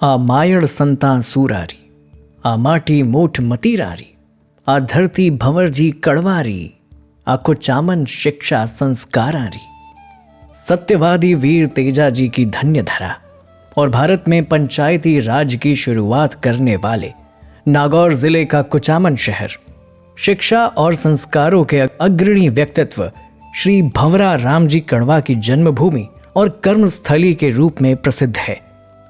आ मायड़ संता सूरारी, आ माटी मोठ मतीरारी, आ धरती भंवरजी कड़वारी, आ कुचामन शिक्षा संस्कारारी। सत्यवादी वीर तेजाजी की धन्य धरा और भारत में पंचायती राज की शुरुआत करने वाले नागौर जिले का कुचामन शहर शिक्षा और संस्कारों के अग्रणी व्यक्तित्व श्री भंवरा रामजी कड़वा की जन्मभूमि और कर्मस्थली के रूप में प्रसिद्ध है।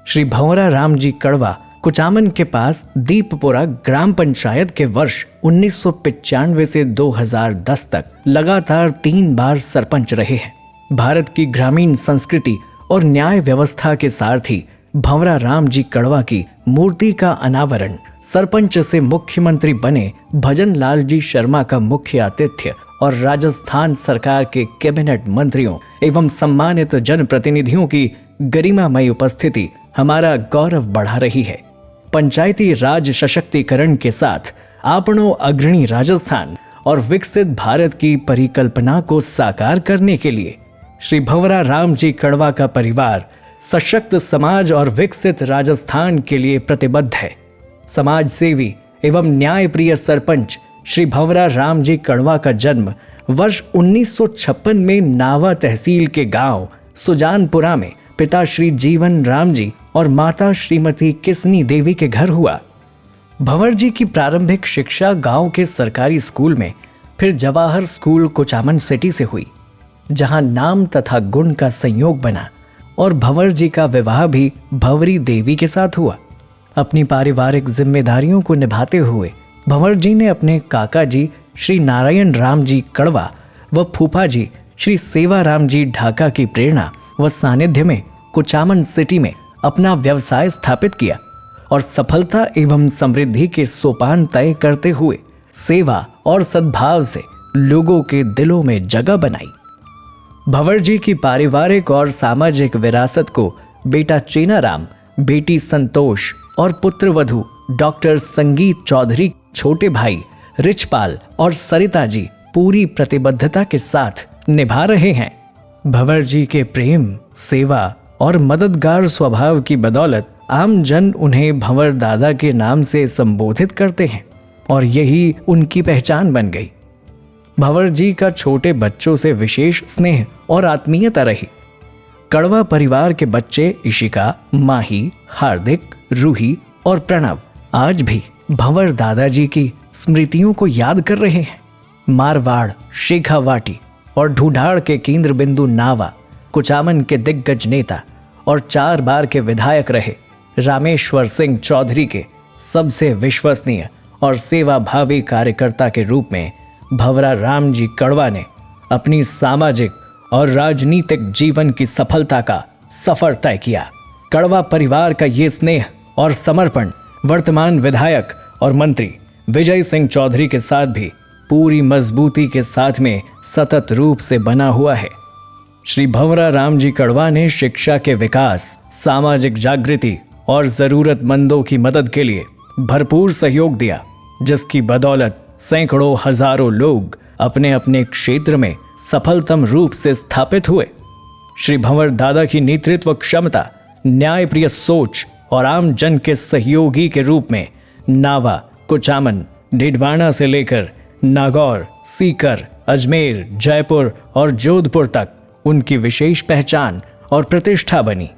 श्री भंवरा रामजी कड़वा कुचामन के पास दीपपुरा ग्राम पंचायत के वर्ष 1995 से 2010 तक लगातार 3 बार सरपंच रहे हैं। भारत की ग्रामीण संस्कृति और न्याय व्यवस्था के सारथी भंवरा रामजी कड़वा की मूर्ति का अनावरण सरपंच से मुख्यमंत्री बने भजन लाल जी शर्मा का मुख्य आतिथ्य और राजस्थान सरकार के कैबिनेट मंत्रियों एवं सम्मानित जनप्रतिनिधियों की गरिमामय उपस्थिति हमारा गौरव बढ़ा रही है। पंचायती राज सशक्तिकरण के साथ आपनो अग्रणी राजस्थान और विकसित भारत की परिकल्पना को साकार करने के लिए श्री भंवरा रामजी कड़वा का परिवार सशक्त समाज और विकसित राजस्थान के लिए प्रतिबद्ध है। समाज सेवी एवं न्यायप्रिय सरपंच श्री भंवरा रामजी कड़वा का जन्म वर्ष 1956 में नावा तहसील के गांव सुजानपुरा में पिता श्री जीवन राम जी और माता श्रीमती किसनी देवी के घर हुआ। भंवर जी की प्रारंभिक शिक्षा गांव के सरकारी स्कूल में, फिर जवाहर स्कूल कुचामन सिटी से हुई, जहां नाम तथा गुण का संयोग बना और भंवर जी का विवाह भी भंवरी देवी के साथ हुआ। अपनी पारिवारिक जिम्मेदारियों को निभाते हुए भंवर जी ने अपने काका जी श्री नारायण राम जी कड़वा व फूफा जी श्री सेवा राम जी ढाका की प्रेरणा व सानिध्य में कुचामन सिटी में अपना व्यवसाय स्थापित किया और सफलता एवं समृद्धि के सोपान तय करते हुए सेवा और सद्भाव से लोगों के दिलों में जगह बनाई। भंवर जी की पारिवारिक और सामाजिक विरासत को बेटा चेनाराम, बेटी संतोष और पुत्रवधू डॉक्टर संगीत चौधरी, छोटे भाई रिचपाल और सरिता जी पूरी प्रतिबद्धता के साथ निभा रहे हैं। भंवर जी के प्रेम, सेवा और मददगार स्वभाव की बदौलत आम जन उन्हें भंवर दादा के नाम से संबोधित करते हैं और यही उनकी पहचान बन गई। भंवर जी का छोटे बच्चों से विशेष स्नेह और आत्मीयता रही। कड़वा परिवार के बच्चे इशिका, माही, हार्दिक, रूही और प्रणव आज भी भंवर दादाजी की स्मृतियों को याद कर रहे हैं। मारवाड़, शेखावाटी और ढूंढाड़ के केंद्र बिंदु नावा, कुचामन के दिग्गज नेता और 4 बार के विधायक रहे रामेश्वर सिंह चौधरी के सबसे विश्वसनीय और सेवाभावी कार्यकर्ता के रूप में भंवरा रामजी कड़वा ने अपनी सामाजिक और राजनीतिक जीवन की सफलता का सफर तय किया। कड़वा परिवार का ये स्नेह और समर्पण वर्तमान विधायक और मंत्री विजय सिंह चौधरी के साथ भी पूरी मजबूती के साथ में सतत रूप से बना हुआ है। श्री भंवरा रामजी कड़वा ने शिक्षा के विकास, सामाजिक जागृति और जरूरतमंदों की मदद के लिए भरपूर सहयोग दिया, जिसकी बदौलत सैकड़ों हजारों लोग अपने अपने क्षेत्र में सफलतम रूप से स्थापित हुए। श्री भंवर दादा की नेतृत्व क्षमता, न्यायप्रिय सोच और आम जन के सहयोगी के रूप में नावा, कुचामन, ढिडवाना से लेकर नागौर, सीकर, अजमेर, जयपुर और जोधपुर तक उनकी विशेष पहचान और प्रतिष्ठा बनी।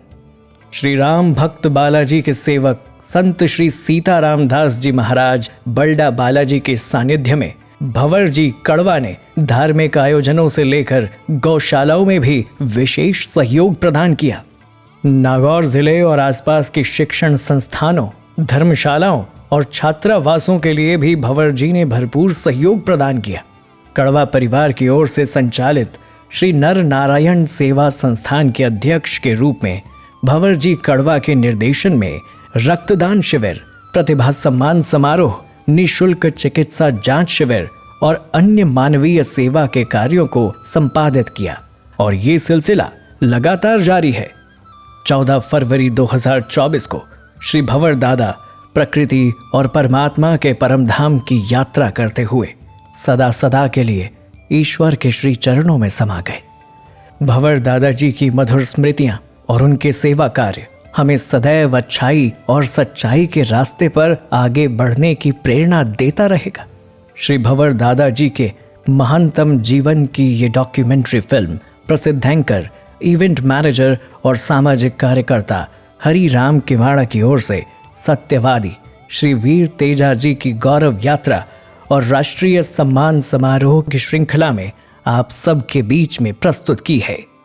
श्री राम भक्त बालाजी के सेवक संत श्री सीताराम दास जी महाराज बल्डा बालाजी के सानिध्य में भंवर जी कड़वा ने धार्मिक आयोजनों से लेकर गौशालाओं में भी विशेष सहयोग प्रदान किया। नागौर जिले और आसपास के शिक्षण संस्थानों, धर्मशालाओं और छात्रावासों के लिए भी भंवर जी ने भरपूर सहयोग प्रदान किया। कड़वा परिवार की ओर से संचालित श्री नर नारायण सेवा संस्थान के अध्यक्ष के रूप में भंवर जी कड़वा के निर्देशन में रक्तदान शिविर, प्रतिभा सम्मान समारोह, निःशुल्क चिकित्सा जांच शिविर और अन्य मानवीय सेवा के कार्यों को संपादित किया और ये सिलसिला लगातार जारी है। 14 फरवरी 2024 को श्री भंवर दादा प्रकृति और परमात्मा के परमधाम की यात्रा करते हुए सदा सदा के लिए ईश्वर के श्री चरणों में समा गए। भंवर दादाजी की मधुर स्मृतियां और उनके सेवा कार्य हमें सदैव अच्छाई और सच्चाई के रास्ते पर आगे बढ़ने की प्रेरणा देता रहेगा। श्री भंवर दादाजी के महानतम जीवन की ये डॉक्यूमेंट्री फिल्म प्रसिद्ध एंकर, इवेंट मैनेजर और सामाजिक कार्यकर्ता हरि राम किवाड़ा की ओर से सत्यवादी श्री वीर तेजा जी की गौरव यात्रा और राष्ट्रीय सम्मान समारोह की श्रृंखला में आप सबके बीच में प्रस्तुत की है।